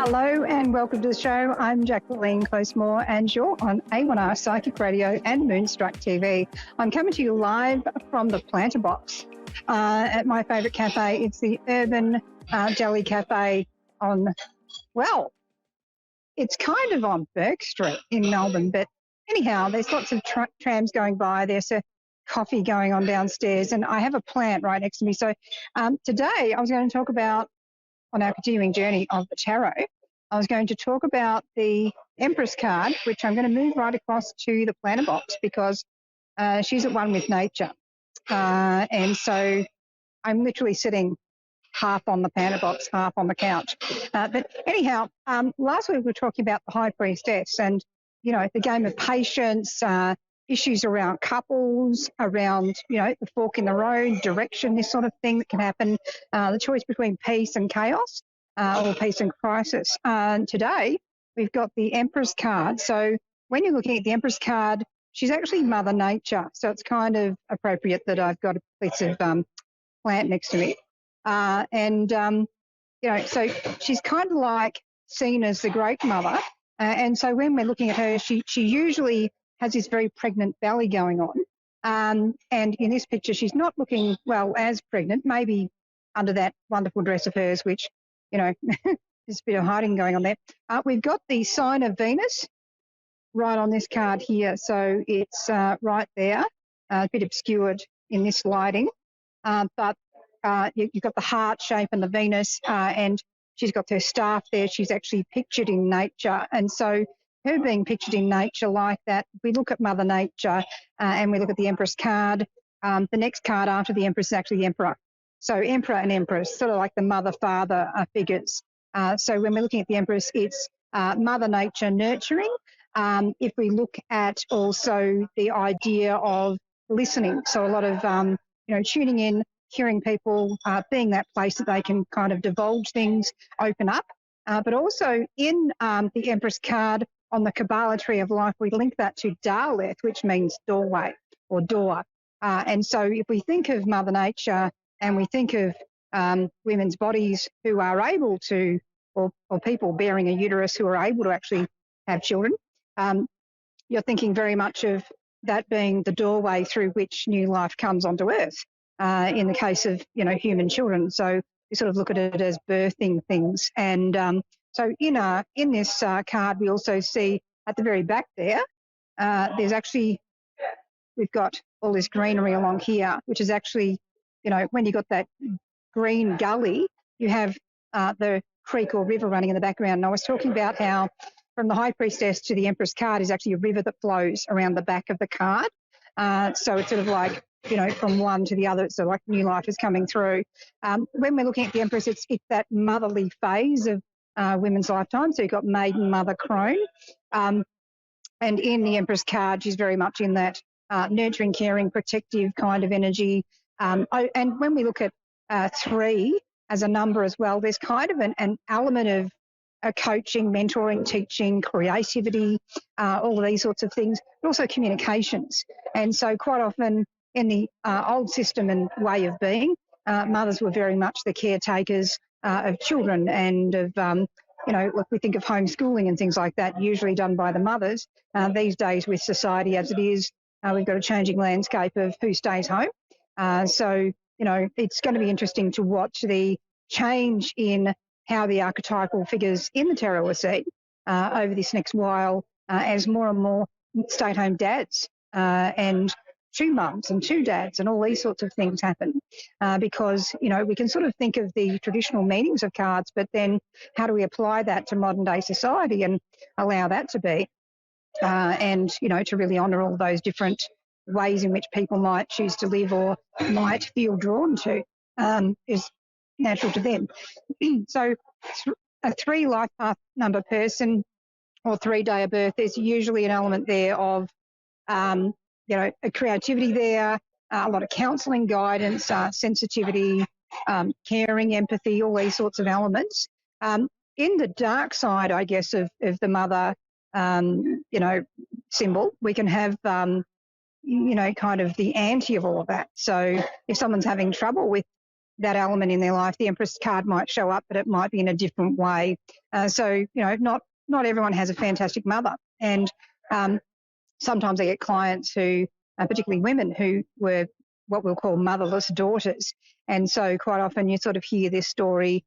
Hello and welcome to the show. I'm Jacquelene Closemore and you're on A1R Psychic Radio and Moonstruck TV. I'm coming to you live from the Planter Box at my favourite cafe. It's the Urban Deli Cafe on, well, it's kind of on Burke Street in Melbourne, but anyhow, there's lots of trams going by. There's a coffee going on downstairs and I have a plant right next to me. So today I was going to talk about, on our continuing journey of the tarot, I was going to talk about the Empress card, which I'm going to move right across to the planter box because she's at one with nature. And so I'm literally sitting half on the planter box, half on the couch. But anyhow, last week we were talking about the High Priestess and, you know, the game of patience, issues around couples, around, you know, the fork in the road, direction, this sort of thing that can happen, the choice between peace and chaos or peace and crisis. Today, we've got the Empress card. So when you're looking at the Empress card, she's actually Mother Nature. So it's kind of appropriate that I've got a piece of plant next to me. You know, so she's kind of like seen as the great mother. And so when we're looking at her, she usually has this very pregnant belly going on. And in this picture, she's not looking, well, as pregnant, maybe under that wonderful dress of hers, which, you know, there's a bit of hiding going on there. We've got the sign of Venus right on this card here. So it's right there, a bit obscured in this lighting. But you've got the heart shape and the Venus, and she's got her staff there. She's actually pictured in nature. And so her being pictured in nature like that, we look at Mother Nature and we look at the Empress card. The next card after the Empress is actually the Emperor. So Emperor and Empress, sort of like the mother-father figures. So when we're looking at the Empress, it's Mother Nature nurturing. If we look at also the idea of listening, so a lot of, you know, tuning in, hearing people, being that place that they can kind of divulge things, open up. But also in the Empress card, on the Kabbalah tree of life, we link that to Daleth, which means doorway or door. And so if we think of Mother Nature and we think of women's bodies who are able to, or people bearing a uterus who are able to actually have children, you're thinking very much of that being the doorway through which new life comes onto earth, in the case of, you know, human children. So we sort of look at it as birthing things. And so in this card, we also see at the very back there, there's actually, we've got all this greenery along here, which is actually, you know, when you've got that green gully, you have the creek or river running in the background. And I was talking about how from the High Priestess to the Empress card is actually a river that flows around the back of the card. So it's sort of like, you know, from one to the other, it's sort of like new life is coming through. When we're looking at the Empress, it's that motherly phase of women's lifetime. So you've got maiden, mother, crone. And in the Empress card, she's very much in that nurturing, caring, protective kind of energy. And when we look at 3 as a number as well, there's kind of an element of coaching, mentoring, teaching, creativity, all of these sorts of things, but also communications. And so quite often in the old system and way of being, mothers were very much the caretakers of children and of, you know, look, we think of homeschooling and things like that, usually done by the mothers. These days with society as it is, we've got a changing landscape of who stays home. So, you know, it's going to be interesting to watch the change in how the archetypal figures in the tarot are seen over this next while as more and more stay-at-home dads and 2 mums and 2 dads and all these sorts of things happen because, you know, we can sort of think of the traditional meanings of cards, but then how do we apply that to modern day society and allow that to be and, you know, to really honour all those different ways in which people might choose to live or might feel drawn to is natural to them. So a 3 life path number person or 3 day of birth, there's usually an element there of you know, a creativity there, a lot of counselling, guidance, sensitivity, caring, empathy, all these sorts of elements. In the dark side, I guess, of the mother, you know, symbol, we can have, you know, kind of the anti of all of that. So if someone's having trouble with that element in their life. The Empress card might show up, but it might be in a different way. So, not everyone has a fantastic mother. And sometimes I get clients who, particularly women, who were what we'll call motherless daughters. And so quite often you sort of hear this story,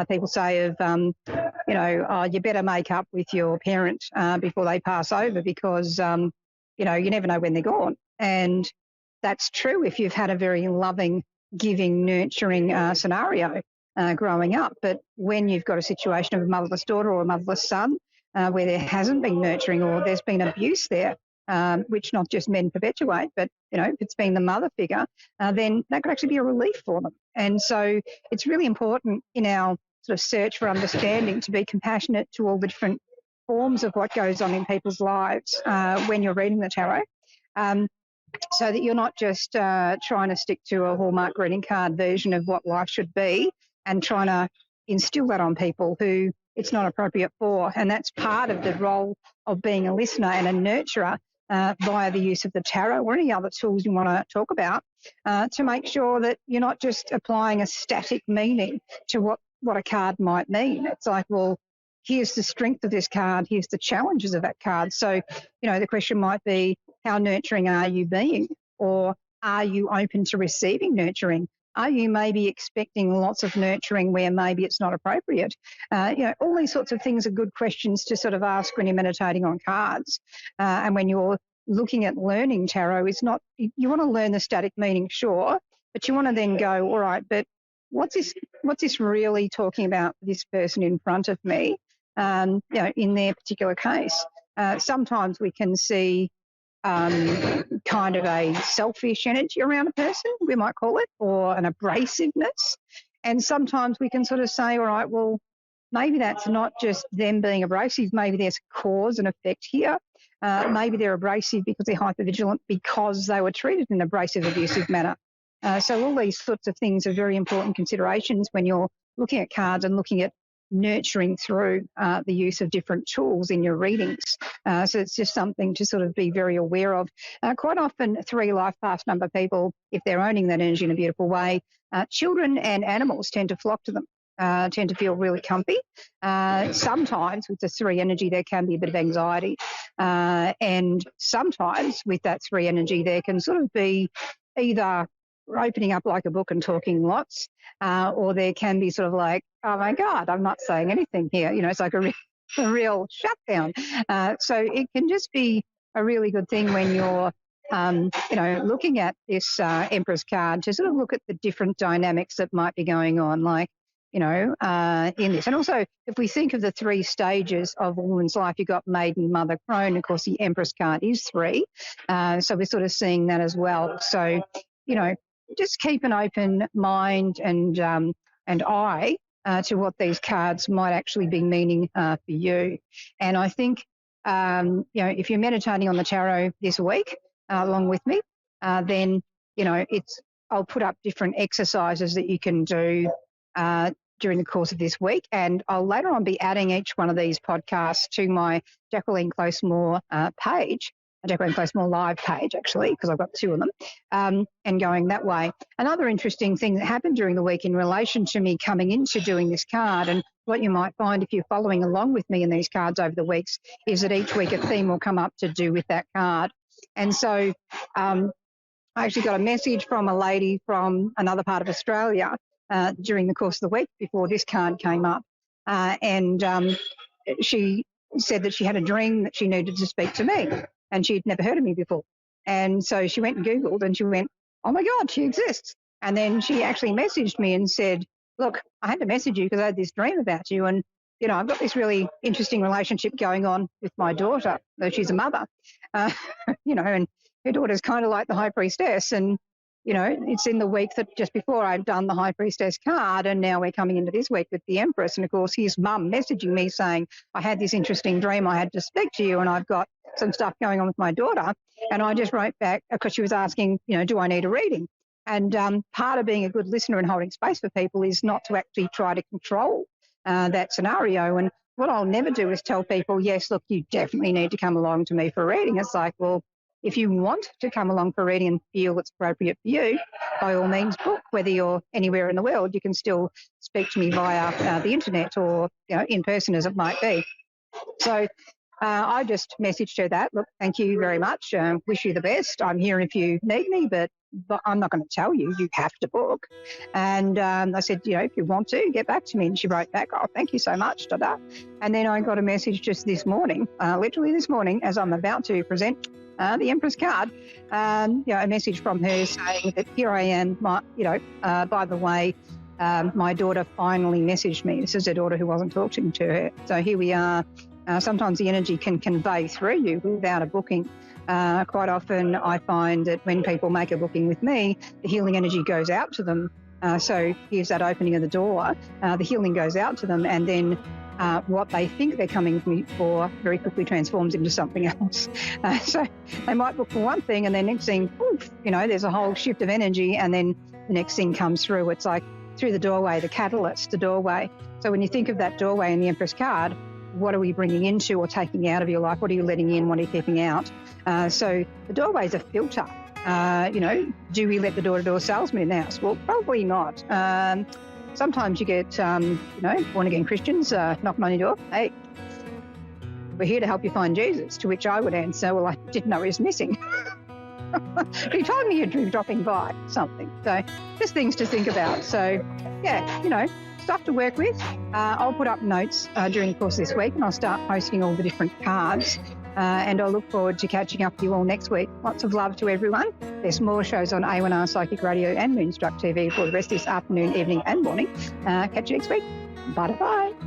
people say of, oh, you better make up with your parent before they pass over because, you never know when they're gone. And that's true if you've had a very loving, giving, nurturing scenario growing up. But when you've got a situation of a motherless daughter or a motherless son where there hasn't been nurturing or there's been abuse there, which not just men perpetuate, but, if it's been the mother figure, then that could actually be a relief for them. And so it's really important in our sort of search for understanding to be compassionate to all the different forms of what goes on in people's lives when you're reading the tarot. So that you're not just trying to stick to a Hallmark greeting card version of what life should be and trying to instill that on people who it's not appropriate for. And that's part of the role of being a listener and a nurturer via the use of the tarot or any other tools you want to talk about to make sure that you're not just applying a static meaning to what a card might mean. It's like, well, here's the strength of this card, here's the challenges of that card. So, the question might be, how nurturing are you being? Or are you open to receiving nurturing? Are you maybe expecting lots of nurturing where maybe it's not appropriate? All these sorts of things are good questions to sort of ask when you're meditating on cards. And when you're looking at learning tarot, it's not, you want to learn the static meaning, sure, but you want to then go, all right, but what's this really talking about for this person in front of me, in their particular case? Sometimes we can see kind of a selfish energy around a person, we might call it, or an abrasiveness. And sometimes we can sort of say, all right, well, maybe that's not just them being abrasive. Maybe there's cause and effect here. Maybe they're abrasive because they're hypervigilant because they were treated in an abrasive, abusive manner. So all these sorts of things are very important considerations when you're looking at cards and looking at nurturing through the use of different tools in your readings. So it's just something to sort of be very aware of. Quite often, 3 life path number people, if they're owning that energy in a beautiful way, children and animals tend to flock to them, tend to feel really comfy. Sometimes with the 3 energy, there can be a bit of anxiety. And sometimes with that 3 energy, there can sort of be either opening up like a book and talking lots, or there can be sort of like, oh my God, I'm not saying anything here. It's like a real shutdown. So it can just be a really good thing when you're, looking at this Empress card to sort of look at the different dynamics that might be going on, like, in this. And also, if we think of the 3 stages of a woman's life, you've got maiden, mother, crone. Of course, the Empress card is 3. So we're sort of seeing that as well. So, just keep an open mind and eye to what these cards might actually be meaning for you. And I think, if you're meditating on the tarot this week along with me, then, I'll put up different exercises that you can do during the course of this week. And I'll later on be adding each one of these podcasts to my Jacquelene Closemore page, a Jacquelene Closemore live page, actually, because I've got 2 of them, and going that way. Another interesting thing that happened during the week in relation to me coming into doing this card, and what you might find if you're following along with me in these cards over the weeks, is that each week a theme will come up to do with that card. And so I actually got a message from a lady from another part of Australia during the course of the week before this card came up. And she said that she had a dream that she needed to speak to me, and she'd never heard of me before. And so she went and Googled and she went, oh my God, she exists. And then she actually messaged me and said, look, I had to message you because I had this dream about you. And, I've got this really interesting relationship going on with my daughter, though she's a mother, and her daughter's kind of like the high priestess. And, it's in the week that just before I'd done the high priestess card, and now we're coming into this week with the Empress. And of course, his mum messaging me saying, I had this interesting dream, I had to speak to you, and I've got some stuff going on with my daughter. And I just wrote back because she was asking, do I need a reading? And part of being a good listener and holding space for people is not to actually try to control that scenario. And what I'll never do is tell people, yes, look, you definitely need to come along to me for a reading. It's like, well, if you want to come along for a reading and feel it's appropriate for you, by all means book. Whether you're anywhere in the world, you can still speak to me via the internet or in person as it might be. So I just messaged her that, look, thank you very much. Wish you the best. I'm here if you need me, but I'm not going to tell you. You have to book. And I said, if you want to, get back to me. And she wrote back, oh, thank you so much. Da-da. And then I got a message just this morning, literally this morning, as I'm about to present the Empress card, a message from her saying that here I am, by the way, my daughter finally messaged me. This is her daughter who wasn't talking to her. So here we are. Sometimes the energy can convey through you without a booking. Quite often I find that when people make a booking with me, the healing energy goes out to them. So here's that opening of the door. The healing goes out to them, and then what they think they're coming to me for very quickly transforms into something else. So they might book for one thing, and then next thing, poof, there's a whole shift of energy, and then the next thing comes through. It's like through the doorway, the catalyst, the doorway. So when you think of that doorway in the Empress card, what are we bringing into or taking out of your life? What are you letting in? What are you keeping out? So the doorway is a filter. Do we let the door-to-door salesman in the house? Well, probably not. Sometimes you get, born-again Christians knocking on your door. Hey, we're here to help you find Jesus, to which I would answer, well, I didn't know he was missing. But he told me you're dropping by something. So just things to think about. So, stuff to work with. I'll put up notes during the course of this week, and I'll start posting all the different cards. And I look forward to catching up with you all next week. Lots of love to everyone. There's more shows on A1R Psychic Radio and Moonstruck TV for the rest of this afternoon, evening and morning. Catch you next week. Bye-bye.